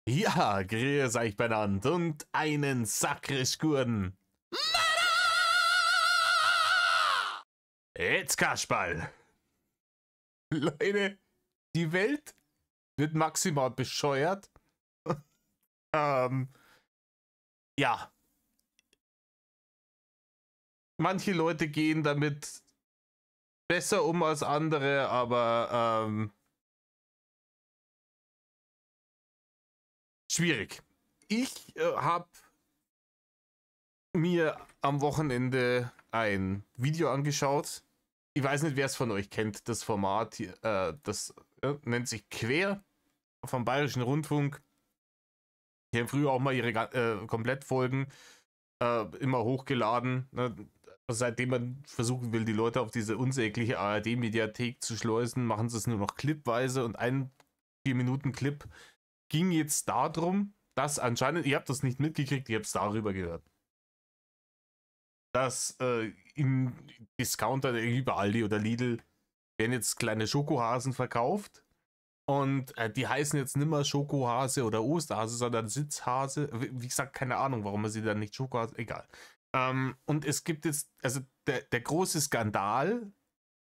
Ja, grüß euch benannt und einen sakrisch guten. Jetzt Kasperl. Leute, die Welt wird maximal bescheuert. ähm, ja, manche Leute gehen damit besser um als andere, aber schwierig. Ich habe mir am Wochenende ein Video angeschaut. Ich weiß nicht, wer es von euch kennt, das Format hier, das nennt sich Quer vom Bayerischen Rundfunk. Die haben früher auch mal ihre Komplettfolgen immer hochgeladen. Ne? Seitdem man versuchen will, die Leute auf diese unsägliche ARD-Mediathek zu schleusen, machen sie es nur noch clipweise und ein 4-Minuten-Clip ging jetzt darum, dass anscheinend, ihr habt das nicht mitgekriegt, ihr habt es darüber gehört, dass im Discounter wie bei Aldi oder Lidl werden jetzt kleine Schokohasen verkauft und die heißen jetzt nicht mehr Schokohase oder Osterhase, sondern Sitzhase. Wie gesagt, keine Ahnung, warum man sie dann nicht Schokohase, egal. Und es gibt jetzt, also der große Skandal,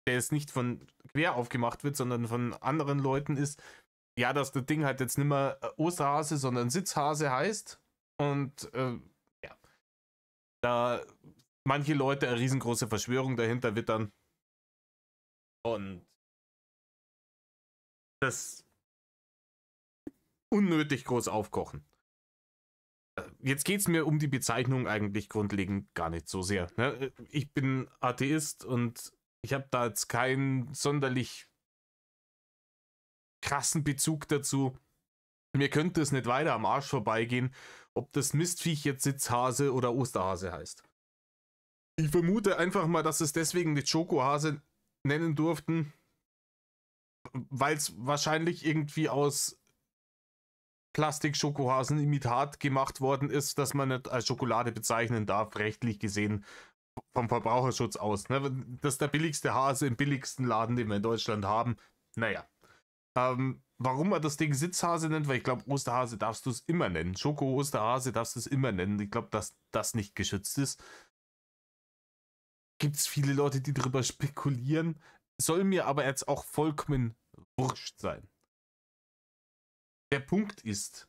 der jetzt nicht von Quer aufgemacht wird, sondern von anderen Leuten ist, ja, dass das Ding halt jetzt nicht mehr Osterhase, sondern Sitzhase heißt. Und ja, da manche Leute eine riesengroße Verschwörung dahinter wittern. Und das unnötig groß aufkochen. Jetzt geht es mir um die Bezeichnung eigentlich grundlegend gar nicht so sehr. Ne? Ich bin Atheist und ich habe da jetzt keinen sonderlich krassen Bezug dazu. Mir könnte es nicht weiter am Arsch vorbeigehen, ob das Mistviech jetzt Sitzhase oder Osterhase heißt. Ich vermute einfach mal, dass es deswegen nicht Schokohase nennen durften, weil es wahrscheinlich irgendwie aus Plastik-Schokohasen-Imitat gemacht worden ist, dass man nicht als Schokolade bezeichnen darf, rechtlich gesehen vom Verbraucherschutz aus. Ne? Das ist der billigste Hase im billigsten Laden, den wir in Deutschland haben. Naja. Warum man das Ding Sitzhase nennt, weil ich glaube, Osterhase darfst du es immer nennen. Schoko-Osterhase darfst du es immer nennen. Ich glaube, dass das nicht geschützt ist. Gibt es viele Leute, die darüber spekulieren. Soll mir aber jetzt auch vollkommen wurscht sein. Der Punkt ist,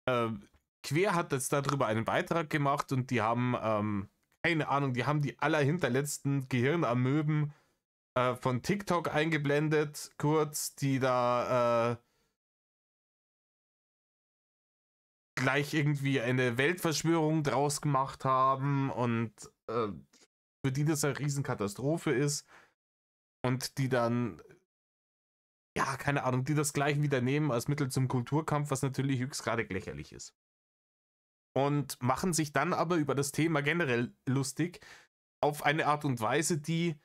Quer hat jetzt darüber einen Beitrag gemacht und die haben, keine Ahnung, die haben die allerhinterletzten Gehirnamöben von TikTok eingeblendet, kurz, die da gleich irgendwie eine Weltverschwörung draus gemacht haben und für die das eine Riesenkatastrophe ist und die dann, ja, keine Ahnung, die das gleich wieder nehmen als Mittel zum Kulturkampf, was natürlich höchstgradig lächerlich ist. Und machen sich dann aber über das Thema generell lustig auf eine Art und Weise, die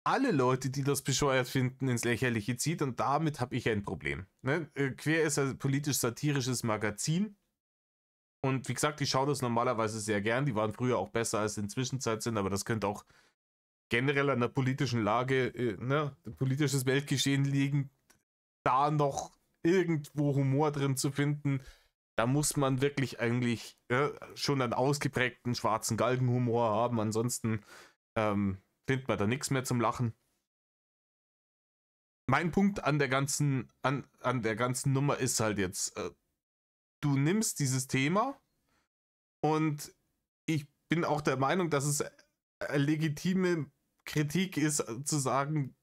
alle Leute, die das bescheuert finden, ins Lächerliche zieht und damit habe ich ein Problem. Ne? Quer ist ein politisch-satirisches Magazin und wie gesagt, ich schaue das normalerweise sehr gern. Die waren früher auch besser, als sie in Zwischenzeit sind, aber das könnte auch generell an der politischen Lage, ne, politisches Weltgeschehen liegen, da noch irgendwo Humor drin zu finden. Da muss man wirklich eigentlich schon einen ausgeprägten schwarzen Galgenhumor haben, ansonsten findet man da nichts mehr zum Lachen. Mein Punkt an der ganzen, an der ganzen Nummer ist halt jetzt, du nimmst dieses Thema und ich bin auch der Meinung, dass es eine legitime Kritik ist, zu sagen,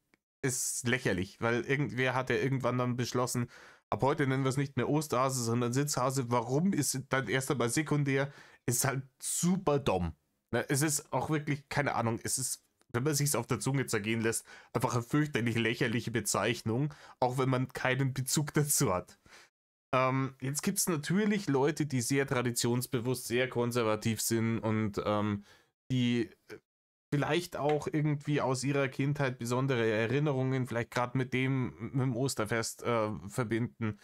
ist lächerlich, weil irgendwer hat ja irgendwann dann beschlossen, ab heute nennen wir es nicht mehr Osterhase, sondern Sitzhase. Warum ist dann erst einmal sekundär? Ist halt super dumm. Es ist auch wirklich, keine Ahnung, es ist, wenn man sich es auf der Zunge zergehen lässt, einfach eine fürchterlich lächerliche Bezeichnung, auch wenn man keinen Bezug dazu hat. Jetzt gibt es natürlich Leute, die sehr traditionsbewusst, sehr konservativ sind und die vielleicht auch irgendwie aus ihrer Kindheit besondere Erinnerungen, vielleicht gerade mit dem Osterfest verbinden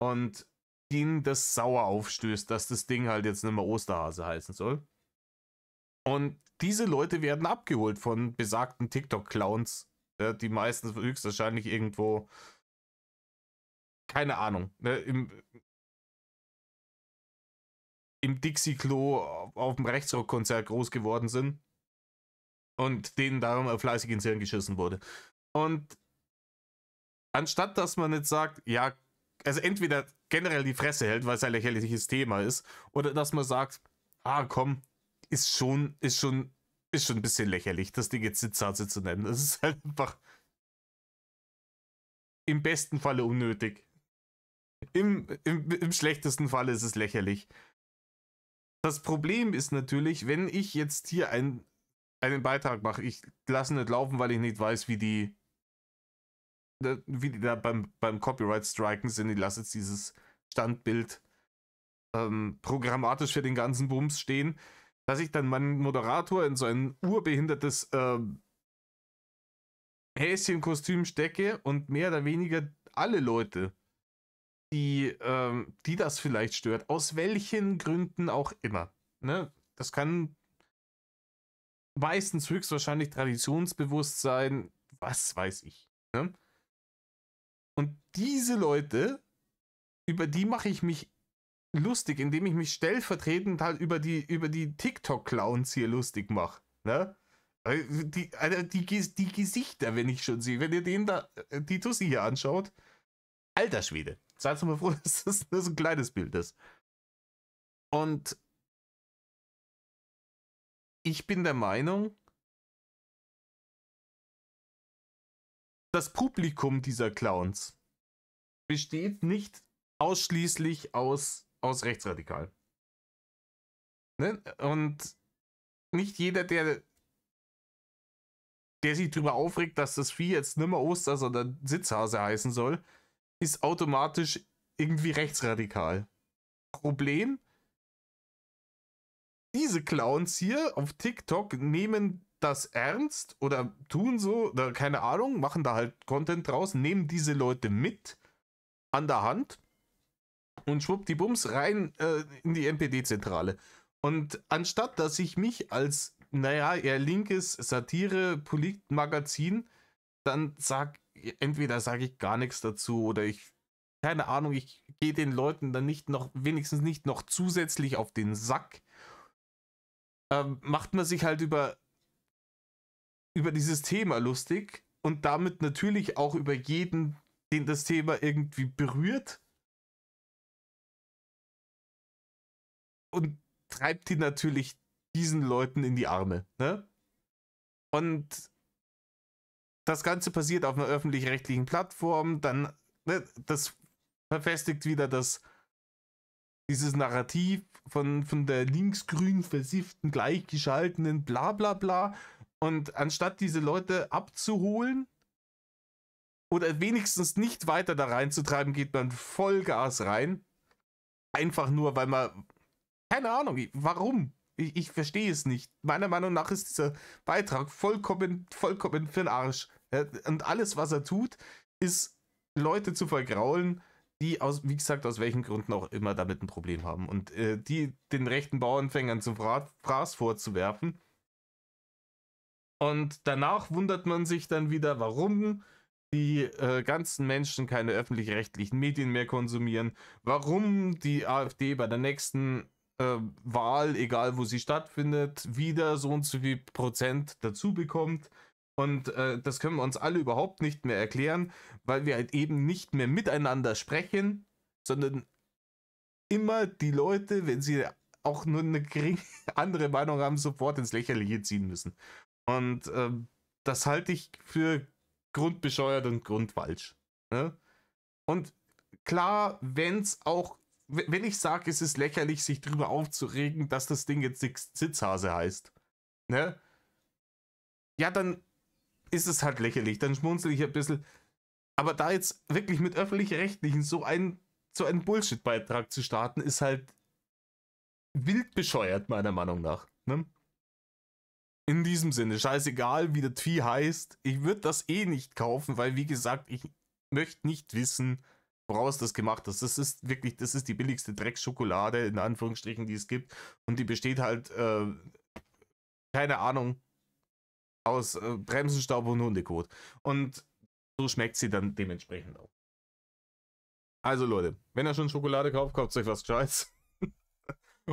und denen das sauer aufstößt, dass das Ding halt jetzt nicht mehr Osterhase heißen soll. Und diese Leute werden abgeholt von besagten TikTok-Clowns, die meistens höchstwahrscheinlich irgendwo, keine Ahnung, im Dixie-Klo auf dem Rechtsrock-Konzert groß geworden sind und denen darum fleißig ins Hirn geschissen wurde. Und anstatt dass man jetzt sagt, ja, also entweder generell die Fresse hält, weil es ein lächerliches Thema ist, oder dass man sagt, ah komm, ist schon ein bisschen lächerlich, das Ding jetzt Sitzhase zu nennen. Das ist halt einfach im besten Falle unnötig. Im schlechtesten Falle ist es lächerlich. Das Problem ist natürlich, wenn ich jetzt hier einen Beitrag mache, ich lasse nicht laufen, weil ich nicht weiß, wie die da beim Copyright striken sind. Ich lasse jetzt dieses Standbild programmatisch für den ganzen Bums stehen, dass ich dann meinen Moderator in so ein urbehindertes Häschenkostüm stecke und mehr oder weniger alle Leute, die das vielleicht stört, aus welchen Gründen auch immer. Ne? Das kann meistens höchstwahrscheinlich traditionsbewusst sein, was weiß ich. Ne? Und diese Leute, über die mache ich mich lustig, indem ich mich stellvertretend halt über die TikTok-Clowns hier lustig mache. Ne? Die Gesichter, wenn ich schon sehe, wenn ihr den da, die Tussi hier anschaut, alter Schwede. Seid mal froh, dass das nur so ein kleines Bild ist. Und ich bin der Meinung, das Publikum dieser Clowns besteht nicht ausschließlich aus Rechtsradikalen. Ne? Und nicht jeder, der sich darüber aufregt, dass das Vieh jetzt nimmer Oster, sondern Sitzhase heißen soll, ist automatisch irgendwie rechtsradikal. Problem: Diese Clowns hier auf TikTok nehmen das ernst oder tun so, oder keine Ahnung, machen da halt Content draus, nehmen diese Leute mit an der Hand und schwuppdiwumms rein in die NPD-Zentrale. Und anstatt dass ich mich als, naja, eher linkes Satire-Polit-Magazin dann entweder sage ich gar nichts dazu oder keine Ahnung, ich gehe den Leuten dann wenigstens nicht noch zusätzlich auf den Sack, macht man sich halt über dieses Thema lustig und damit natürlich auch über jeden, den das Thema irgendwie berührt, und treibt die natürlich diesen Leuten in die Arme. Ne? Und das Ganze passiert auf einer öffentlich-rechtlichen Plattform, dann, ne, das verfestigt wieder dieses Narrativ von der linksgrün versifften, gleichgeschalteten, bla bla bla. Und anstatt diese Leute abzuholen oder wenigstens nicht weiter da reinzutreiben, geht man Vollgas rein. Einfach nur, weil man, keine Ahnung, warum? Ich verstehe es nicht. Meiner Meinung nach ist dieser Beitrag vollkommen für den Arsch. Und alles, was er tut, ist Leute zu vergraulen, die wie gesagt, aus welchen Gründen auch immer damit ein Problem haben. Und die den rechten Bauernfängern zum Fraß vorzuwerfen. Und danach wundert man sich dann wieder, warum die ganzen Menschen keine öffentlich-rechtlichen Medien mehr konsumieren, warum die AfD bei der nächsten Wahl, egal wo sie stattfindet, wieder so und so viel Prozent dazu bekommt. Und das können wir uns alle überhaupt nicht mehr erklären, weil wir halt eben nicht mehr miteinander sprechen, sondern immer die Leute, wenn sie auch nur eine geringe andere Meinung haben, sofort ins Lächerliche ziehen müssen. Und das halte ich für grundbescheuert und grundfalsch. Ne? Und klar, wenn ich sage, es ist lächerlich, sich darüber aufzuregen, dass das Ding jetzt Sitzhase heißt, ne? Ja, dann ist es halt lächerlich, dann schmunzel ich ein bisschen. Aber da jetzt wirklich mit öffentlich-rechtlichen so einen Bullshit-Beitrag zu starten, ist halt wild bescheuert, meiner Meinung nach. Ne? In diesem Sinne, scheißegal, wie das Vieh heißt, ich würde das eh nicht kaufen, weil, wie gesagt, ich möchte nicht wissen, woraus das gemacht ist. Das ist die billigste Dreckschokolade, in Anführungsstrichen, die es gibt. Und die besteht halt, keine Ahnung, aus Bremsenstaub und Hundekot. Und so schmeckt sie dann dementsprechend auch. Also Leute, wenn ihr schon Schokolade kauft, kauft euch was Gescheites.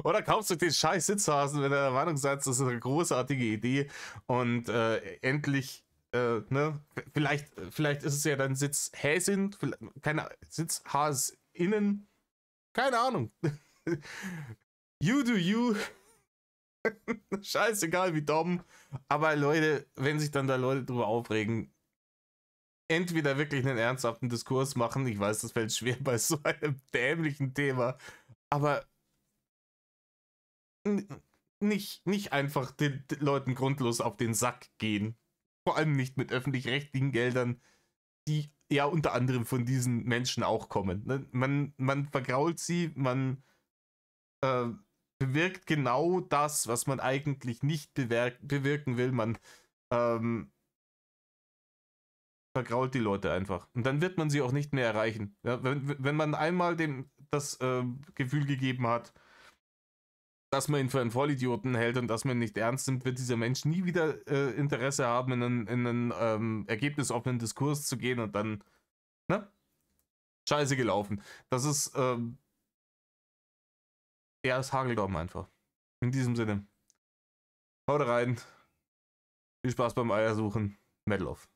Oder kaufst du den scheiß Sitzhasen, wenn ihr der Meinung seid, das ist eine großartige Idee und endlich, ne, vielleicht ist es ja dann Sitzhäsin, keine Sitzhasinnen, keine Ahnung. You do you. Scheißegal wie dumm. Aber Leute, wenn sich dann da Leute drüber aufregen, entweder wirklich einen ernsthaften Diskurs machen, ich weiß, das fällt schwer bei so einem dämlichen Thema, aber nicht einfach den Leuten grundlos auf den Sack gehen. Vor allem nicht mit öffentlich-rechtlichen Geldern, die ja unter anderem von diesen Menschen auch kommen. Ne? Man vergrault sie, man äh, bewirkt genau das, was man eigentlich nicht bewirken will. Man ähm, vergrault die Leute einfach. Und dann wird man sie auch nicht mehr erreichen. Ja, wenn man einmal dem das Gefühl gegeben hat, dass man ihn für einen Vollidioten hält und dass man ihn nicht ernst nimmt, wird dieser Mensch nie wieder Interesse haben, in einen ergebnisoffenen Diskurs zu gehen und dann, ne? Scheiße gelaufen. Das ist, ja, es Hageldorm einfach. In diesem Sinne. Haut rein. Viel Spaß beim Eiersuchen. Medlov.